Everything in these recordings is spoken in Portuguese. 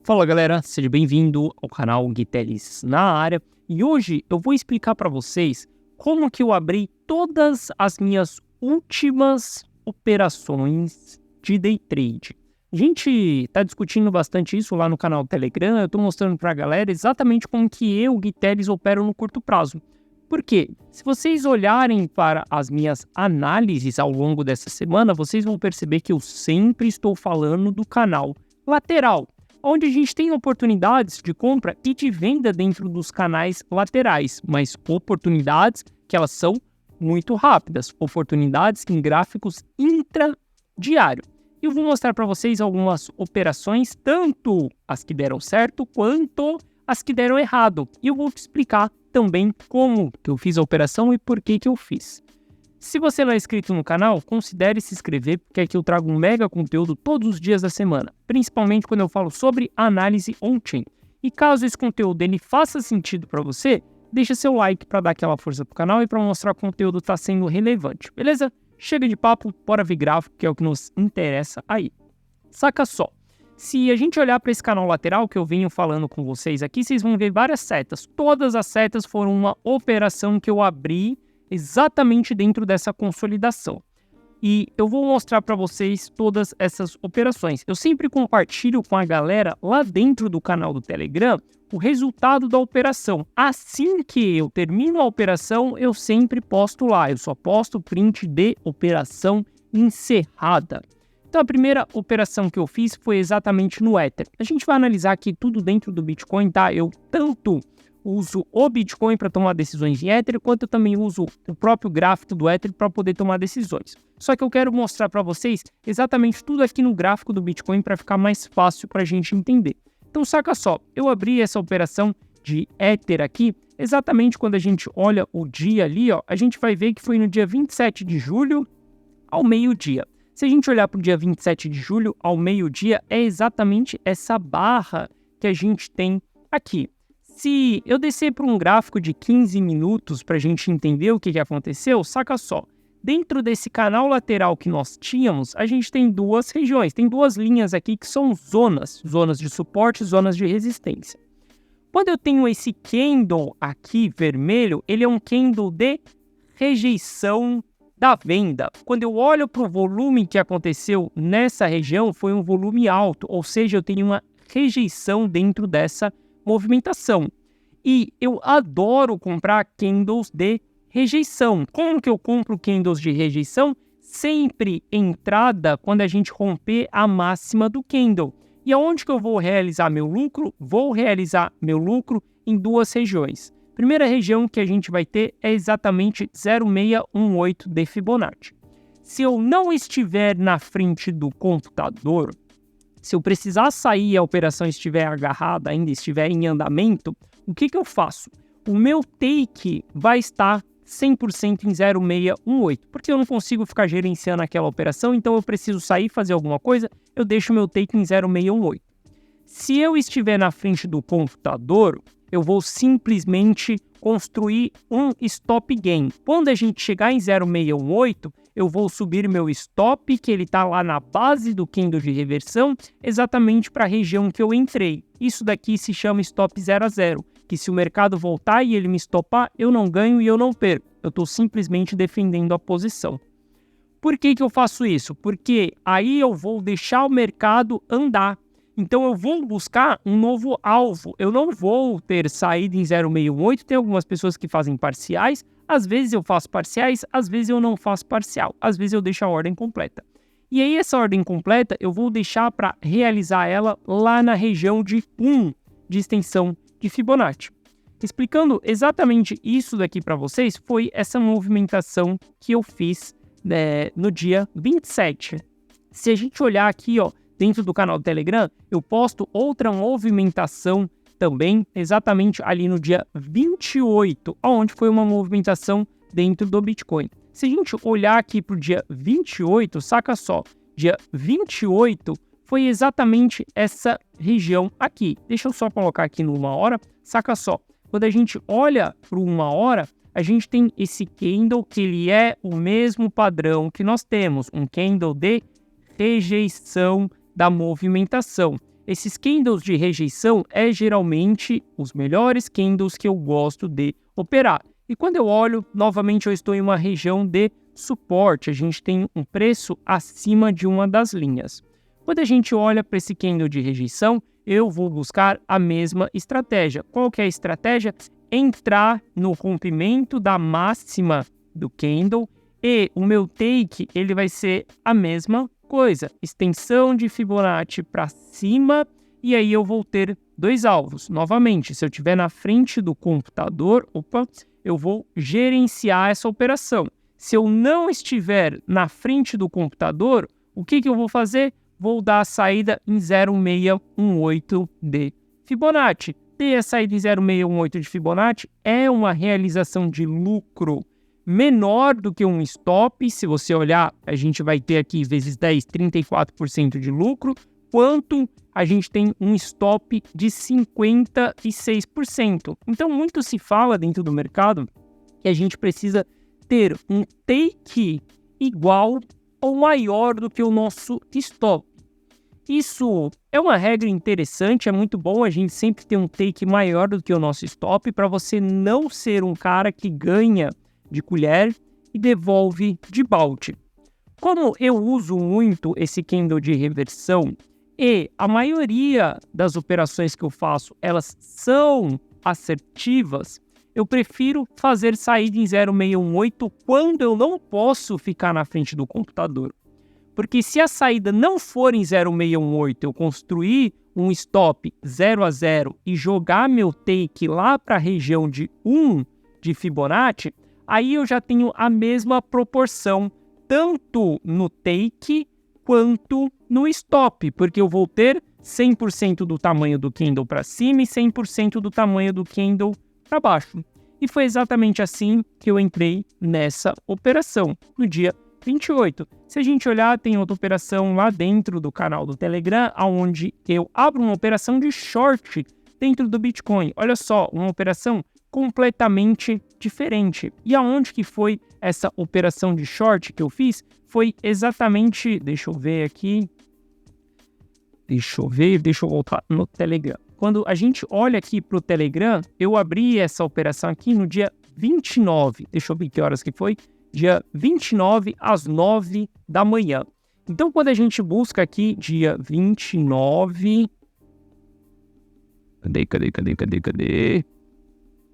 Fala galera, seja bem-vindo ao canal Guitelis na área e hoje eu vou explicar para vocês como que eu abri todas as minhas últimas operações de day trade. A gente está discutindo bastante isso lá no canal Telegram, eu estou mostrando para a galera exatamente como que eu, Guitelis, opero no curto prazo. Por quê? Se vocês olharem para as minhas análises ao longo dessa semana, vocês vão perceber que eu sempre estou falando do canal lateral, onde a gente tem oportunidades de compra e de venda dentro dos canais laterais, mas oportunidades que elas são muito rápidas, oportunidades em gráficos intradiário. Eu vou mostrar para vocês algumas operações, tanto as que deram certo quanto as que deram errado. E eu vou explicar também como que eu fiz a operação e por que eu fiz. Se você não é inscrito no canal, considere se inscrever, porque aqui eu trago um mega conteúdo todos os dias da semana, principalmente quando eu falo sobre análise on-chain. E caso esse conteúdo ele faça sentido para você, deixa seu like para dar aquela força pro canal e para mostrar que o conteúdo está sendo relevante, beleza? Chega de papo, bora ver gráfico, que é o que nos interessa aí. Saca só, se a gente olhar para esse canal lateral que eu venho falando com vocês aqui, vocês vão ver várias setas. Todas as setas foram uma operação que eu abri exatamente dentro dessa consolidação. E eu vou mostrar para vocês todas essas operações. Eu sempre compartilho com a galera lá dentro do canal do Telegram o resultado da operação. Assim que eu termino a operação, eu sempre posto lá. Eu só posto print de operação encerrada. Então a primeira operação que eu fiz foi exatamente no Ether. A gente vai analisar aqui tudo dentro do Bitcoin, tá? Eu tanto uso o Bitcoin para tomar decisões em Ether, quanto eu também uso o próprio gráfico do Ether para poder tomar decisões. Só que eu quero mostrar para vocês exatamente tudo aqui no gráfico do Bitcoin para ficar mais fácil para a gente entender. Então saca só, eu abri essa operação de Ether aqui, exatamente quando a gente olha o dia ali, ó, a gente vai ver que foi no dia 27 de julho ao meio-dia. Se a gente olhar para o dia 27 de julho ao meio-dia, é exatamente essa barra que a gente tem aqui. Se eu descer para um gráfico de 15 minutos para a gente entender o que aconteceu, saca só. Dentro desse canal lateral que nós tínhamos, a gente tem duas regiões, tem duas linhas aqui que são zonas de suporte e zonas de resistência. Quando eu tenho esse candle aqui vermelho, ele é um candle de rejeição da venda. Quando eu olho para o volume que aconteceu nessa região, foi um volume alto, ou seja, eu tenho uma rejeição dentro dessa movimentação. E eu adoro comprar candles de rejeição. Como que eu compro candles de rejeição? Sempre entrada quando a gente romper a máxima do candle. E aonde que eu vou realizar meu lucro? Vou realizar meu lucro em duas regiões. Primeira região que a gente vai ter é exatamente 0,618 de Fibonacci. Se eu não estiver na frente do computador, se eu precisar sair e a operação estiver agarrada, ainda estiver em andamento, o que eu faço? O meu take vai estar 100% em 0,618, porque eu não consigo ficar gerenciando aquela operação, então eu preciso sair e fazer alguma coisa, eu deixo o meu take em 0,618. Se eu estiver na frente do computador, eu vou simplesmente construir um stop gain. Quando a gente chegar em 0,618, eu vou subir meu stop, que ele está lá na base do candle de reversão, exatamente para a região que eu entrei. Isso daqui se chama stop 0 a 0, que se o mercado voltar e ele me stopar, eu não ganho e eu não perco. Eu estou simplesmente defendendo a posição. Por que eu faço isso? Porque aí eu vou deixar o mercado andar. Então eu vou buscar um novo alvo. Eu não vou ter saída em 0,618. Tem algumas pessoas que fazem parciais. Às vezes eu faço parciais, às vezes eu não faço parcial. Às vezes eu deixo a ordem completa. E aí essa ordem completa eu vou deixar para realizar ela lá na região de 1 de extensão de Fibonacci. Explicando exatamente isso daqui para vocês, foi essa movimentação que eu fiz no dia 27. Se a gente olhar aqui, ó, dentro do canal do Telegram, eu posto outra movimentação também, exatamente ali no dia 28, onde foi uma movimentação dentro do Bitcoin. Se a gente olhar aqui para o dia 28, saca só, dia 28 foi exatamente essa região aqui. Deixa eu só colocar aqui no 1 hora, saca só. Quando a gente olha para o 1 hora, a gente tem esse candle que ele é o mesmo padrão que nós temos, um candle de rejeição da movimentação. esses candles de rejeição é geralmente os melhores candles que eu gosto de operar. E quando eu olho, novamente eu estou em uma região de suporte, a gente tem um preço acima de uma das linhas. Quando a gente olha para esse candle de rejeição, eu vou buscar a mesma estratégia. Qual que é a estratégia? Entrar no rompimento da máxima do candle e o meu take ele vai ser a mesma coisa, extensão de Fibonacci para cima, e aí eu vou ter dois alvos. Novamente, se eu estiver na frente do computador, eu vou gerenciar essa operação. Se eu não estiver na frente do computador, o que eu vou fazer? Vou dar a saída em 0,618 de Fibonacci. Ter a saída em 0,618 de Fibonacci é uma realização de lucro menor do que um stop. Se você olhar, a gente vai ter aqui vezes 10, 34% de lucro, quanto a gente tem um stop de 56%. Então, muito se fala dentro do mercado que a gente precisa ter um take igual ou maior do que o nosso stop. Isso é uma regra interessante, é muito bom a gente sempre ter um take maior do que o nosso stop para você não ser um cara que ganha de colher e devolve de balde. Como eu uso muito esse candle de reversão e a maioria das operações que eu faço, elas são assertivas, eu prefiro fazer saída em 0,618 quando eu não posso ficar na frente do computador. Porque se a saída não for em 0,618, eu construir um stop 0 a 0 e jogar meu take lá para a região de 1 de Fibonacci, aí eu já tenho a mesma proporção, tanto no take quanto no stop, porque eu vou ter 100% do tamanho do candle para cima e 100% do tamanho do candle para baixo. E foi exatamente assim que eu entrei nessa operação, no dia 28. Se a gente olhar, tem outra operação lá dentro do canal do Telegram, onde eu abro uma operação de short dentro do Bitcoin. Olha só, uma operação completamente diferente. E aonde que foi essa operação de short que eu fiz? Foi exatamente, deixa eu ver aqui, deixa eu voltar no Telegram. Quando a gente olha aqui para o Telegram, eu abri essa operação aqui no dia 29, deixa eu ver que horas que foi, dia 29 às 9 da manhã. Então, quando a gente busca aqui, dia 29... Cadê?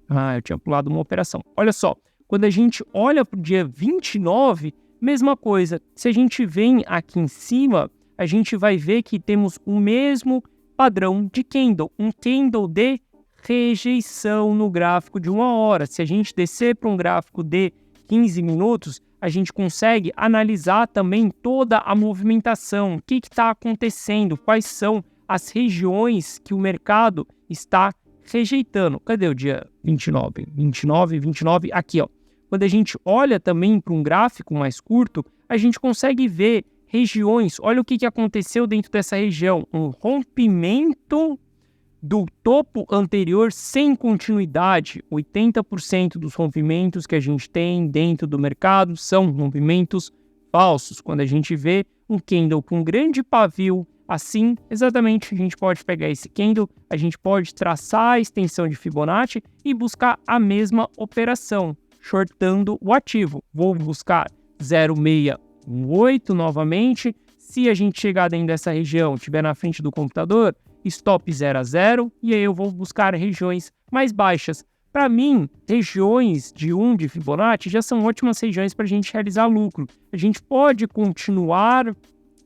Ah, eu tinha pulado uma operação. Olha só, quando a gente olha para o dia 29, mesma coisa. Se a gente vem aqui em cima, a gente vai ver que temos o mesmo padrão de candle, um candle de rejeição no gráfico de 1 hora. Se a gente descer para um gráfico de 15 minutos, a gente consegue analisar também toda a movimentação, o que está acontecendo, quais são as regiões que o mercado está rejeitando. Cadê o dia 29? 29, aqui, ó. Quando a gente olha também para um gráfico mais curto, a gente consegue ver regiões. Olha o que aconteceu dentro dessa região. Um rompimento do topo anterior sem continuidade. 80% dos rompimentos que a gente tem dentro do mercado são rompimentos falsos. Quando a gente vê um candle com um grande pavio assim, exatamente, a gente pode pegar esse candle, a gente pode traçar a extensão de Fibonacci e buscar a mesma operação, shortando o ativo. Vou buscar 0,618 novamente. Se a gente chegar dentro dessa região, estiver na frente do computador, stop 0 a 0, e aí eu vou buscar regiões mais baixas. Para mim, regiões de 1 de Fibonacci já são ótimas regiões para a gente realizar lucro. A gente pode continuar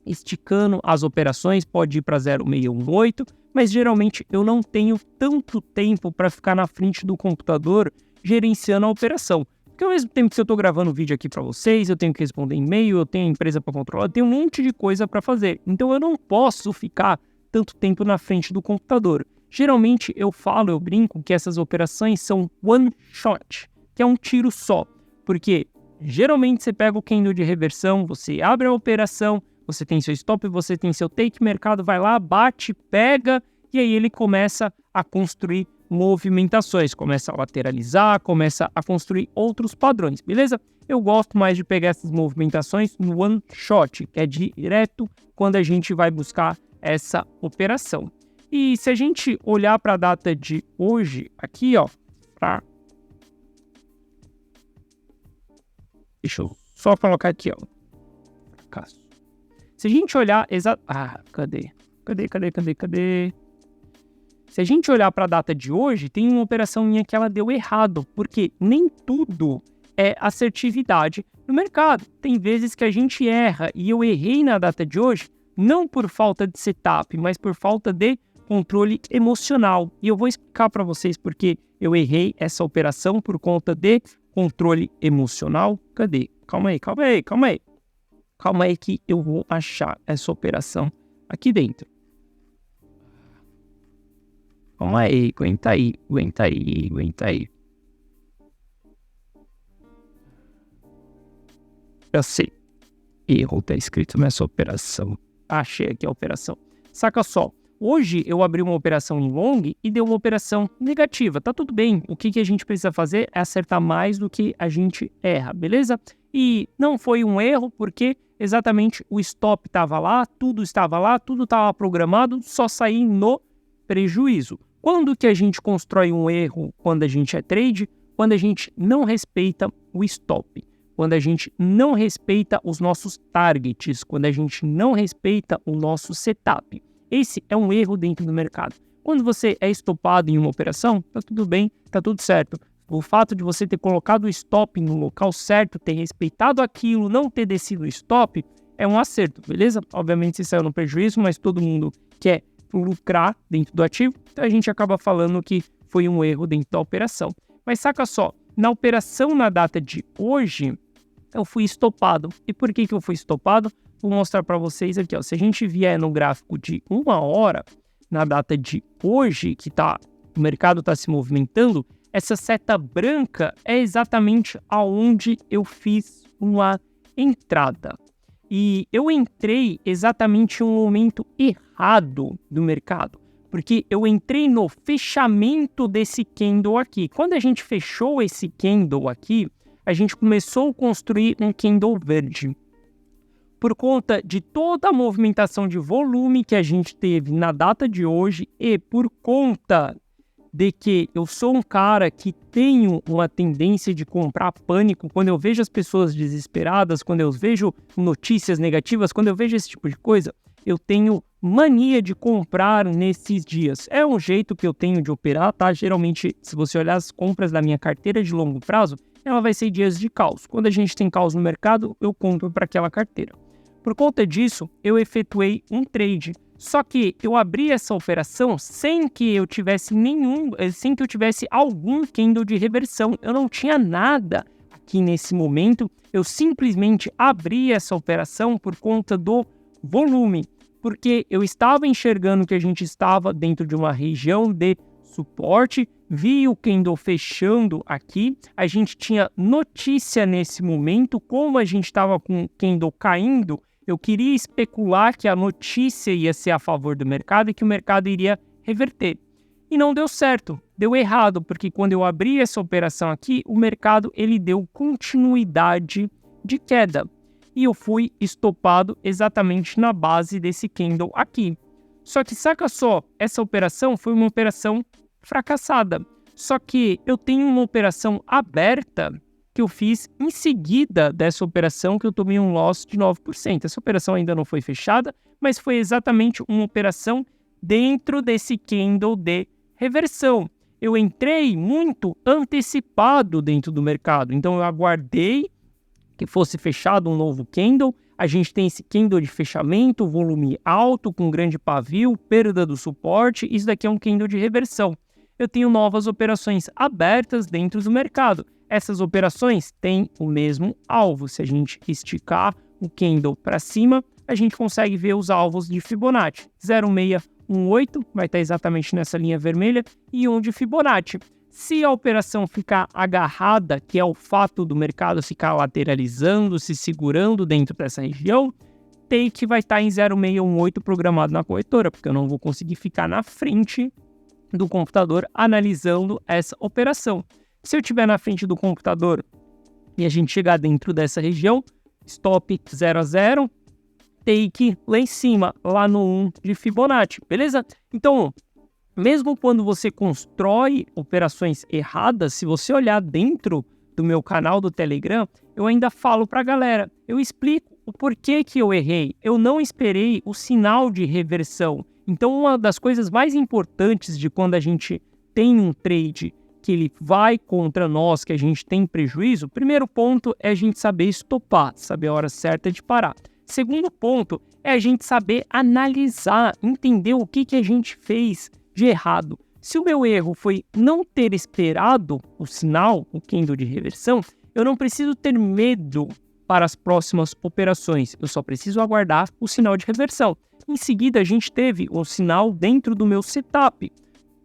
esticando as operações, pode ir para 0,618, mas geralmente eu não tenho tanto tempo para ficar na frente do computador gerenciando a operação. Porque ao mesmo tempo que eu estou gravando o vídeo aqui para vocês, eu tenho que responder e-mail, eu tenho empresa para controlar, eu tenho um monte de coisa para fazer. Então eu não posso ficar tanto tempo na frente do computador. Geralmente eu brinco que essas operações são one shot, que é um tiro só. Porque geralmente você pega o candle de reversão, você abre a operação, você tem seu stop, você tem seu take, o mercado vai lá, bate, pega, e aí ele começa a construir movimentações, começa a lateralizar, começa a construir outros padrões, beleza? Eu gosto mais de pegar essas movimentações no one shot, que é direto quando a gente vai buscar essa operação. E se a gente olhar para a data de hoje, aqui, ó, deixa eu só colocar aqui, ó, fracasso. Se a gente olhar cadê? Se a gente olhar para a data de hoje, tem uma operação minha que ela deu errado, porque nem tudo é assertividade no mercado. Tem vezes que a gente erra, e eu errei na data de hoje, não por falta de setup, mas por falta de controle emocional. E eu vou explicar para vocês porque eu errei essa operação por conta de controle emocional. Cadê? Calma aí que eu vou achar essa operação aqui dentro. Calma aí, aguenta aí. Eu sei. Erro, tá escrito nessa operação. Achei aqui a operação. Saca só, hoje eu abri uma operação em long e deu uma operação negativa. Tá tudo bem, o que a gente precisa fazer é acertar mais do que a gente erra, beleza? E não foi um erro porque exatamente o stop estava lá, tudo estava programado, só saí no prejuízo. Quando que a gente constrói um erro quando a gente é trade? Quando a gente não respeita o stop. Quando a gente não respeita os nossos targets, quando a gente não respeita o nosso setup. Esse é um erro dentro do mercado. Quando você é estopado em uma operação, tá tudo bem, tá tudo certo. O fato de você ter colocado o stop no local certo, ter respeitado aquilo, não ter descido o stop, é um acerto, beleza? Obviamente você saiu no prejuízo, mas todo mundo quer lucrar dentro do ativo, então a gente acaba falando que foi um erro dentro da operação. Mas saca só, na operação na data de hoje, eu fui estopado. E por que eu fui estopado? Vou mostrar para vocês aqui, ó. Se a gente vier no gráfico de 1 hora, na data de hoje, que o mercado está se movimentando, essa seta branca é exatamente aonde eu fiz uma entrada. E eu entrei exatamente em um momento errado do mercado, porque eu entrei no fechamento desse candle aqui. Quando a gente fechou esse candle aqui, a gente começou a construir um candle verde. Por conta de toda a movimentação de volume que a gente teve na data de hoje e por conta de que eu sou um cara que tenho uma tendência de comprar pânico, quando eu vejo as pessoas desesperadas, quando eu vejo notícias negativas, quando eu vejo esse tipo de coisa, eu tenho mania de comprar nesses dias. É um jeito que eu tenho de operar, tá? Geralmente, se você olhar as compras da minha carteira de longo prazo, ela vai ser dias de caos. Quando a gente tem caos no mercado, eu compro para aquela carteira. Por conta disso, eu efetuei um trade. Só que eu abri essa operação sem que eu tivesse algum candle de reversão. Eu não tinha nada aqui nesse momento. Eu simplesmente abri essa operação por conta do volume, porque eu estava enxergando que a gente estava dentro de uma região de suporte, vi o candle fechando aqui, a gente tinha notícia nesse momento, como a gente estava com o candle caindo, eu queria especular que a notícia ia ser a favor do mercado e que o mercado iria reverter. E não deu certo, deu errado, porque quando eu abri essa operação aqui, o mercado ele deu continuidade de queda. E eu fui estopado exatamente na base desse candle aqui. Só que saca só, essa operação foi uma operação fracassada. Só que eu tenho uma operação aberta que eu fiz em seguida dessa operação que eu tomei um loss de 9%. Essa operação ainda não foi fechada, mas foi exatamente uma operação dentro desse candle de reversão. Eu entrei muito antecipado dentro do mercado, então eu aguardei que fosse fechado um novo candle. A gente tem esse candle de fechamento, volume alto, com grande pavio, perda do suporte. Isso daqui é um candle de reversão. Eu tenho novas operações abertas dentro do mercado. Essas operações têm o mesmo alvo. Se a gente esticar o candle para cima, a gente consegue ver os alvos de Fibonacci. 0,618 vai estar exatamente nessa linha vermelha e 1 de Fibonacci. Se a operação ficar agarrada, que é o fato do mercado ficar lateralizando, se segurando dentro dessa região, take vai estar em 0,618 programado na corretora, porque eu não vou conseguir ficar na frente do computador analisando essa operação. Se eu estiver na frente do computador e a gente chegar dentro dessa região, stop 0 a 0, take lá em cima, lá no 1 de Fibonacci, beleza? Então, mesmo quando você constrói operações erradas, se você olhar dentro do meu canal do Telegram, eu ainda falo para a galera, eu explico o porquê que eu errei. Eu não esperei o sinal de reversão. Então, uma das coisas mais importantes de quando a gente tem um trade que ele vai contra nós, que a gente tem prejuízo, o primeiro ponto é a gente saber estopar, saber a hora certa de parar. Segundo ponto é a gente saber analisar, entender o que a gente fez de errado. Se o meu erro foi não ter esperado o sinal, o candle de reversão, eu não preciso ter medo para as próximas operações, eu só preciso aguardar o sinal de reversão. Em seguida, a gente teve um sinal dentro do meu setup.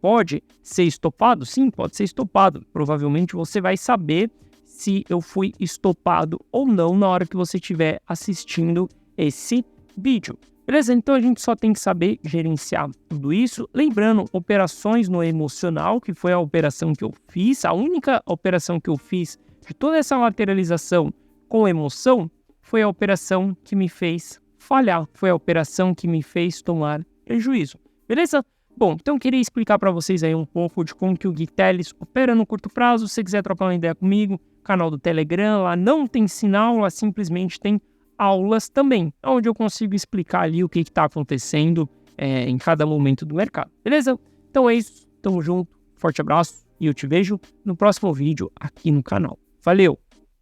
Pode ser estopado? Sim, pode ser estopado. Provavelmente você vai saber se eu fui estopado ou não na hora que você estiver assistindo esse vídeo. Beleza? Então a gente só tem que saber gerenciar tudo isso. Lembrando, operações no emocional, que foi a operação que eu fiz, a única operação que eu fiz de toda essa lateralização com emoção, foi a operação que me fez falhar, foi a operação que me fez tomar prejuízo. Beleza? Bom, então eu queria explicar para vocês aí um pouco de como que o Gui Teles opera no curto prazo. Se você quiser trocar uma ideia comigo, canal do Telegram, lá não tem sinal, lá simplesmente tem aulas também, onde eu consigo explicar ali o que está acontecendo em cada momento do mercado. Beleza? Então é isso, tamo junto, forte abraço e eu te vejo no próximo vídeo aqui no canal. Valeu!